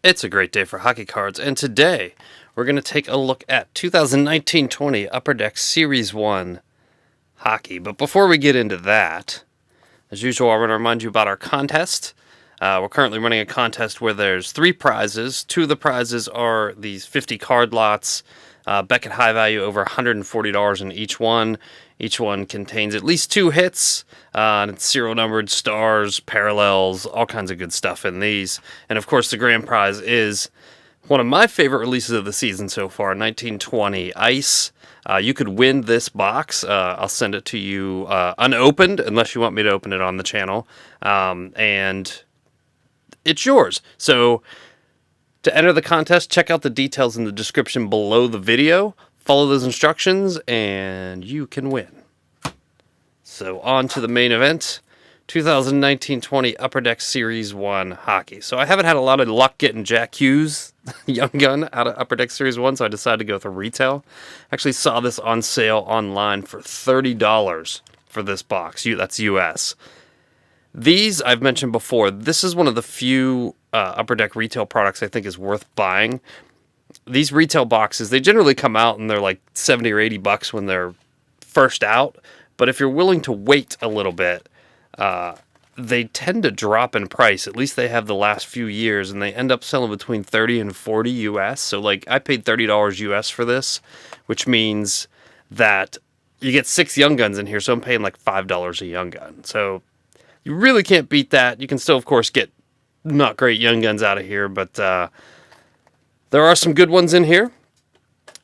It's a great day for hockey cards, and today we're going to take a look at 2019-20 Upper Deck Series 1 hockey. But before we get into that, as usual, I want to remind you about our contest. We're currently running a contest where there's 3 prizes. 2 of the prizes are these 50 card lots, Beckett high value over $140 in each one. Each one contains at least 2 hits, and it's serial numbered, stars, parallels, all kinds of good stuff in these. And of course, the grand prize is one of my favorite releases of the season so far, 1920 Ice. You could win this box. I'll send it to you unopened, unless you want me to open it on the channel. And it's yours. So to enter the contest, check out the details in the description below the video. Follow those instructions, and you can win. So on to the main event, 2019-20 Upper Deck Series 1 hockey. So I haven't had a lot of luck getting Jack Hughes, Young Gun, out of Upper Deck Series 1, so I decided to go with a retail. Actually saw this on sale online for $30 for this box. That's U.S. These, I've mentioned before, this is one of the few Upper Deck retail products I think is worth buying. These retail boxes, they generally come out and they're like 70 or 80 bucks when they're first out. But if you're willing to wait a little bit, they tend to drop in price. At least they have the last few years, and they end up selling between 30 and 40 US. So like I paid $30 US for this, which means that you get 6 Young Guns in here. So I'm paying like $5 a Young Gun. So you really can't beat that. You can still, of course, get not great Young Guns out of here, but there are some good ones in here.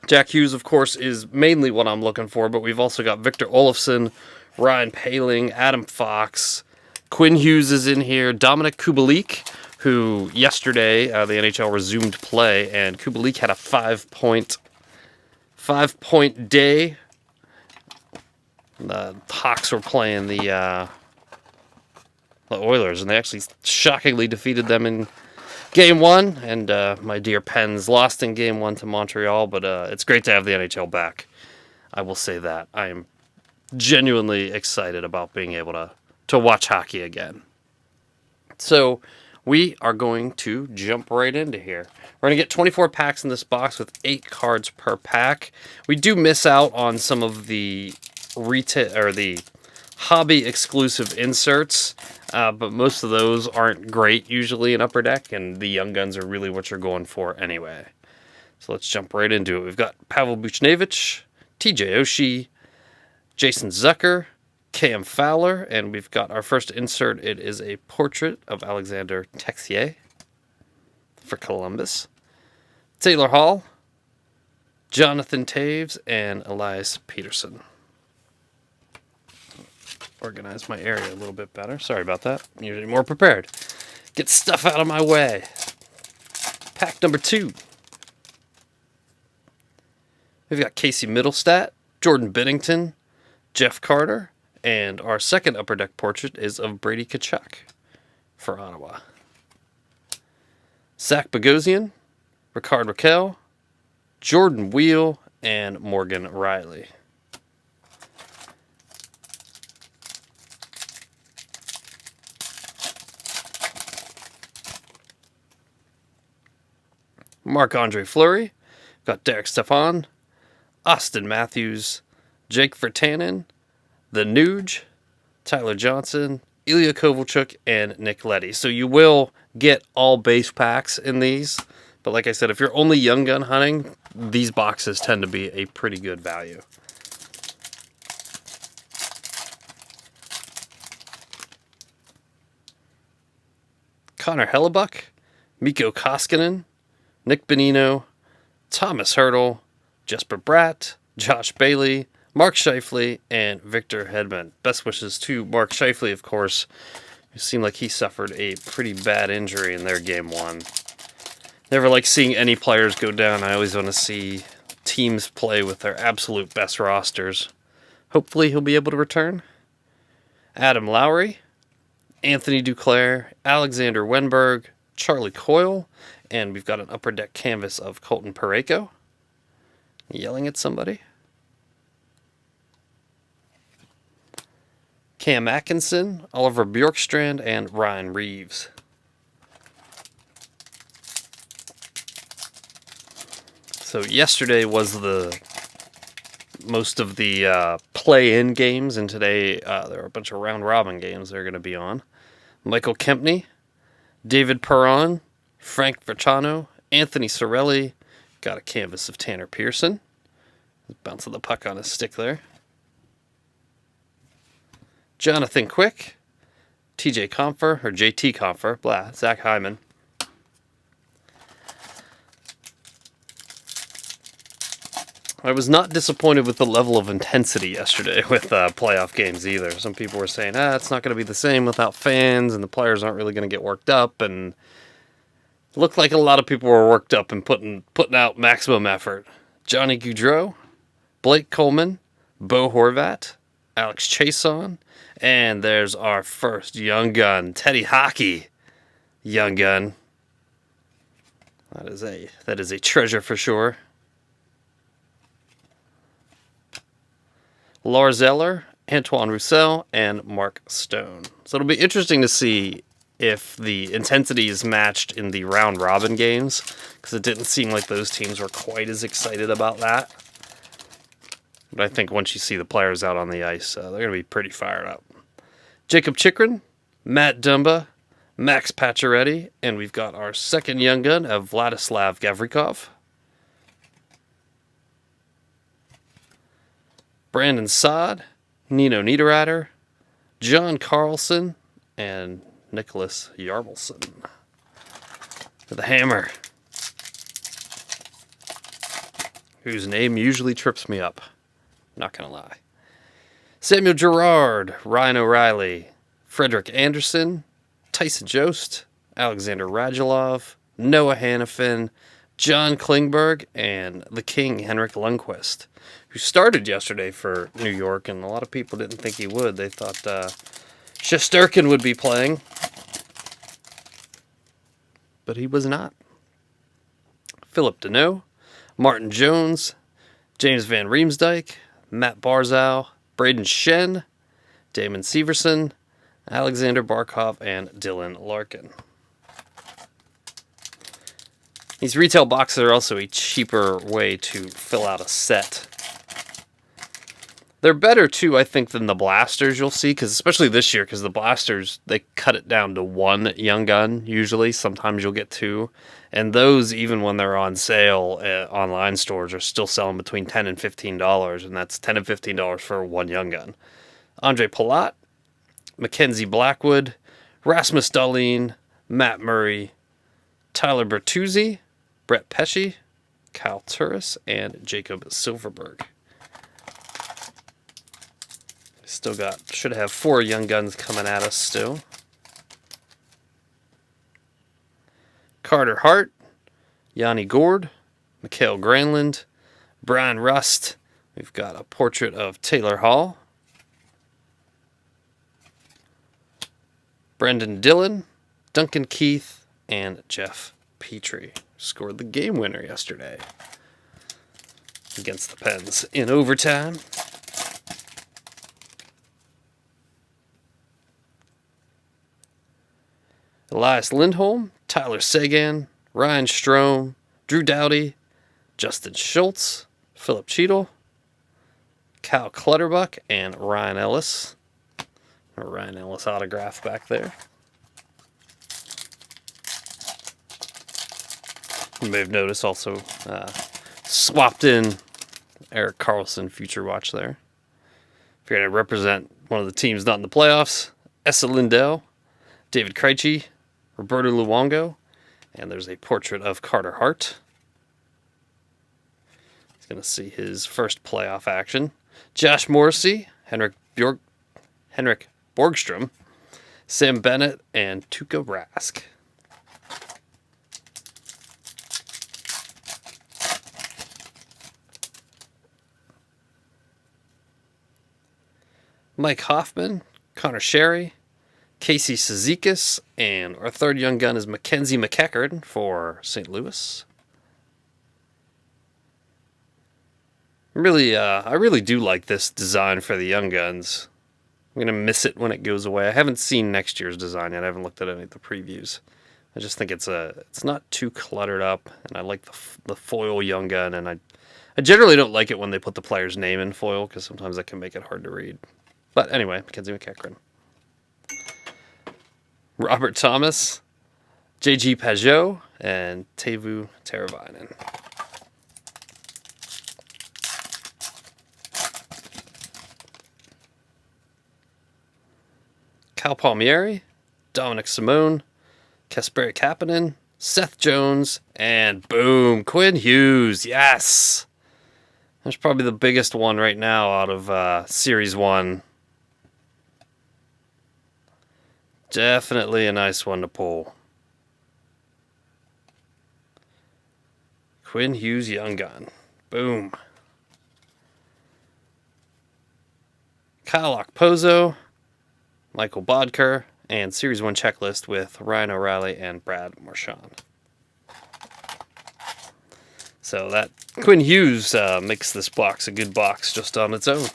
Jack Hughes, of course, is mainly what I'm looking for, but we've also got Victor Olofsson, Ryan Poehling, Adam Fox, Quinn Hughes is in here, Dominic Kubalik, who yesterday the NHL resumed play, and Kubalik had a 5-point day. The Hawks were playing the Oilers, and they actually shockingly defeated them in Game 1, and my dear Pens lost in Game 1 to Montreal, but it's great to have the NHL back. I will say that. I am genuinely excited about being able to watch hockey again. So we are going to jump right into here. We're going to get 24 packs in this box with 8 cards per pack. We do miss out on some of the retail or the hobby exclusive inserts, but most of those aren't great usually in Upper Deck, and the Young Guns are really what you're going for anyway. So let's jump right into it. We've got Pavel Buchnevich, TJ Oshie, Jason Zucker, Cam Fowler, and we've got our first insert. It is a portrait of Alexander Texier for Columbus, Taylor Hall, Jonathan Taves, and Elias Peterson. Organize my area a little bit better. Sorry about that. I'm usually more prepared. Get stuff out of my way. Pack number 2. We've got Casey Middlestat, Jordan Binnington, Jeff Carter, and our second Upper Deck portrait is of Brady Tkachuk for Ottawa. Zach Bogosian, Ricard Raquel, Jordan Wheel, and Morgan Riley. Marc-Andre Fleury, got Derek Stepan, Austin Matthews, Jake Virtanen, The Nuge, Tyler Johnson, Ilya Kovalchuk, and Nick Leddy. So you will get all base packs in these, but like I said, if you're only Young Gun hunting, these boxes tend to be a pretty good value. Connor Hellebuck, Mikko Koskinen, Nick Bonino, Thomas Hertl, Jesper Bratt, Josh Bailey, Mark Scheifele, and Victor Hedman. Best wishes to Mark Scheifele, of course. It seemed like he suffered a pretty bad injury in their Game 1. Never like seeing any players go down. I always want to see teams play with their absolute best rosters. Hopefully he'll be able to return. Adam Lowry, Anthony Duclair, Alexander Wenberg, Charlie Coyle, and we've got an Upper Deck canvas of Colton Parayko. Yelling at somebody. Cam Atkinson, Oliver Bjorkstrand, and Ryan Reeves. So yesterday was most of the play-in games, and today there are a bunch of round-robin games that are going to be on. Michael Kempney, David Perron, Frank Verchano, Anthony Sorelli. Got a canvas of Tanner Pearson. Bouncing the puck on his stick there. Jonathan Quick, TJ Compher, or JT Compher, Zach Hyman. I was not disappointed with the level of intensity yesterday with playoff games either. Some people were saying, it's not going to be the same without fans, and the players aren't really going to get worked up, and it looked like a lot of people were worked up and putting out maximum effort. Johnny Gaudreau, Blake Coleman, Bo Horvat, Alex Chason, and there's our first young gun, Teddy Hockey. Young gun. That is a treasure for sure. Lars Eller, Antoine Roussel, and Mark Stone. So it'll be interesting to see if the intensity is matched in the round-robin games, because it didn't seem like those teams were quite as excited about that. But I think once you see the players out on the ice, they're going to be pretty fired up. Jacob Chikrin, Matt Dumba, Max Pacioretty, and we've got our second young gun of Vladislav Gavrikov. Brandon Saad, Nino Niederreiter, John Carlson, and Nicholas Yarmelson. For the Hammer, whose name usually trips me up. Not going to lie. Samuel Girard, Ryan O'Reilly, Frederick Anderson, Tyson Jost, Alexander Radulov, Noah Hannafin, John Klingberg, and the King, Henrik Lundqvist, who started yesterday for New York, and a lot of people didn't think he would. They thought Shesterkin would be playing, but he was not. Philip Deneau, Martin Jones, James Van Riemsdyk, Matt Barzal, Braden Shen, Damon Severson, Alexander Barkov, and Dylan Larkin. These retail boxes are also a cheaper way to fill out a set. They're better, too, I think, than the blasters you'll see, because especially this year, because the blasters, they cut it down to one young gun, usually. Sometimes you'll get two. And those, even when they're on sale at online stores, are still selling between $10 and $15, and that's $10 and $15 for one young gun. Andre Palat, Mackenzie Blackwood, Rasmus Dahlin, Matt Murray, Tyler Bertuzzi, Brett Pesce, Kyle Turris, and Jacob Silverberg. Should have 4 young guns coming at us still. Carter Hart, Yanni Gord, Mikhail Granlund, Brian Rust. We've got a portrait of Taylor Hall. Brendan Dillon, Duncan Keith, and Jeff Petrie. Scored the game winner yesterday against the Pens in overtime. Elias Lindholm, Tyler Seguin, Ryan Strome, Drew Doughty, Justin Schultz, Philip Cheadle, Kyle Clutterbuck, and Ryan Ellis. A Ryan Ellis autograph back there. You may have noticed also swapped in Eric Carlson Future Watch there. If you're going to represent one of the teams not in the playoffs, Essa Lindell, David Krejci, Roberto Luongo, and there's a portrait of Carter Hart. He's going to see his first playoff action. Josh Morrissey, Henrik Borgstrom, Sam Bennett, and Tuukka Rask. Mike Hoffman, Connor Sherry, Casey Cizikas, and our third young gun is Mackenzie McEachern for St. Louis. I really do like this design for the young guns. I'm going to miss it when it goes away. I haven't seen next year's design yet. I haven't looked at any of the previews. I just think it's not too cluttered up, and I like the foil Young Gun, and I generally don't like it when they put the player's name in foil, because sometimes that can make it hard to read. But anyway, Mackenzie McEachran. Robert Thomas, J.G. Pajot, and Teuvo Teravainen. Cal Palmieri, Dominic Simone, Kasperi Kapanen, Seth Jones, and boom, Quinn Hughes. Yes! That's probably the biggest one right now out of Series 1. Definitely a nice one to pull. Quinn Hughes Young Gun. Boom. Kyle Okposo, Michael Bodker, and Series 1 checklist with Ryan O'Reilly and Brad Marchand. So that Quinn Hughes makes this box a good box just on its own.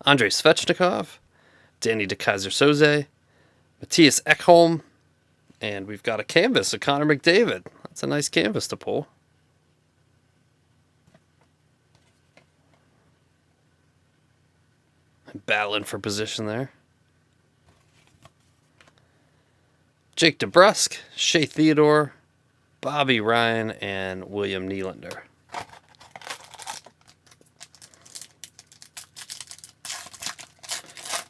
Andrei Svechnikov, Danny DeKaiser-Soze, Matthias Ekholm, and we've got a canvas of Connor McDavid. That's a nice canvas to pull. Battling for position there. Jake DeBrusk, Shea Theodore, Bobby Ryan, and William Nylander.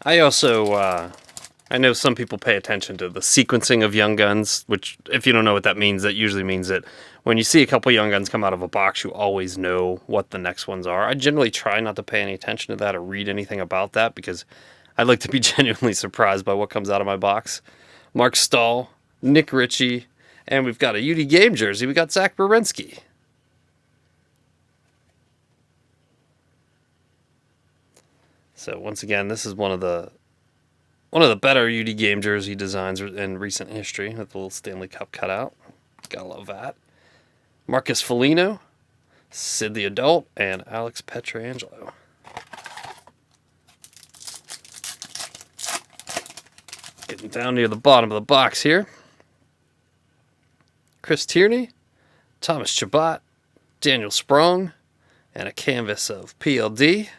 I also, I know some people pay attention to the sequencing of Young Guns, which, if you don't know what that means, that usually means that when you see a couple Young Guns come out of a box, you always know what the next ones are. I generally try not to pay any attention to that or read anything about that because I like to be genuinely surprised by what comes out of my box. Mark Stahl, Nick Ritchie, and we've got a UD Game jersey. We got Zach Werenski. So once again, this is one of the better UD Game jersey designs in recent history with the little Stanley Cup cutout. Gotta love that. Marcus Foligno, Sid the Adult, and Alex Pietrangelo. Getting down near the bottom of the box here. Chris Tierney, Thomas Chabot, Daniel Sprong, and a canvas of PLD.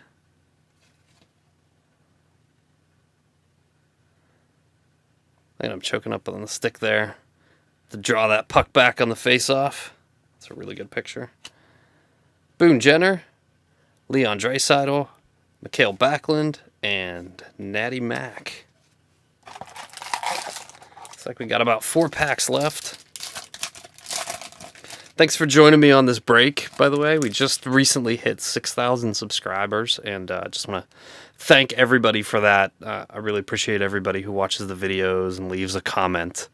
And I'm choking up on the stick there to draw that puck back on the face-off. It's a really good picture. Boone Jenner, Leon Draisaitl, Mikhail Backlund, and Natty Mack. Looks like we got about 4 packs left. Thanks for joining me on this break, by the way. We just recently hit 6,000 subscribers, and I just want to thank everybody for that. I really appreciate everybody who watches the videos and leaves a comment.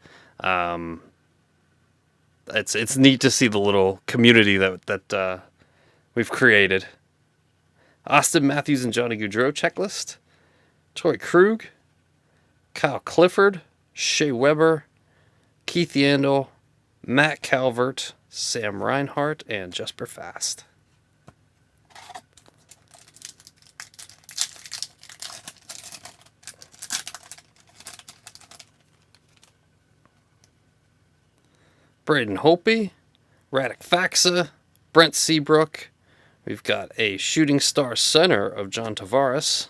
It's neat to see the little community that we've created. Austin Matthews and Johnny Gaudreau checklist. Torrey Krug, Kyle Clifford, Shea Weber, Keith Yandel, Matt Calvert, Sam Reinhart, and Jesper Fast. Braden Holtby, Radek Faksa, Brent Seabrook. We've got a shooting star center of John Tavares.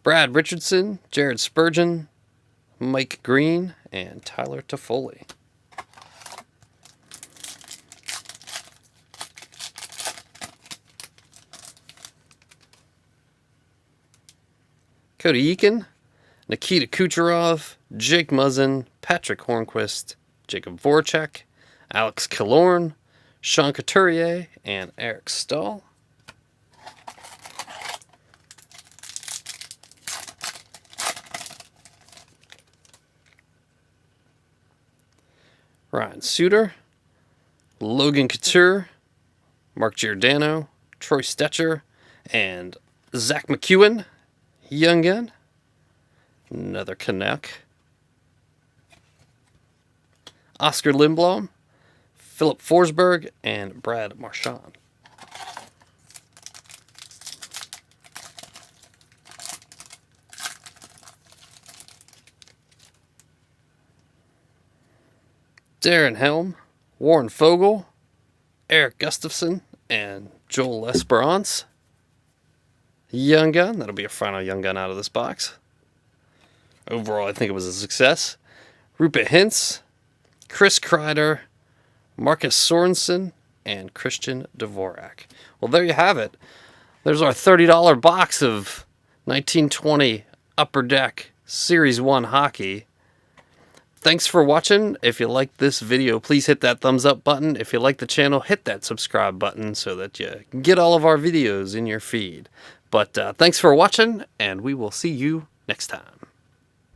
Brad Richardson, Jared Spurgeon, Mike Green, and Tyler Toffoli. Cody Eakin, Nikita Kucherov, Jake Muzzin, Patrick Hornquist, Jacob Voracek, Alex Killorn, Sean Couturier, and Eric Stahl. Ryan Suter, Logan Couture, Mark Giordano, Troy Stetcher, and Zach McEwen, Young Gun. Another Canuck. Oscar Lindblom, Philip Forsberg, and Brad Marchand. Darren Helm, Warren Fogle, Eric Gustafson, and Joel Esperance. Young Gun, that'll be a final Young Gun out of this box. Overall, I think it was a success. Rupert Hintz, Chris Kreider, Marcus Sorensen, and Christian Dvorak. Well, there you have it. There's our $30 box of 1920 Upper Deck Series 1 hockey. Thanks for watching. If you liked this video, please hit that thumbs up button. If you like the channel, hit that subscribe button so that you get all of our videos in your feed. But thanks for watching, and we will see you next time.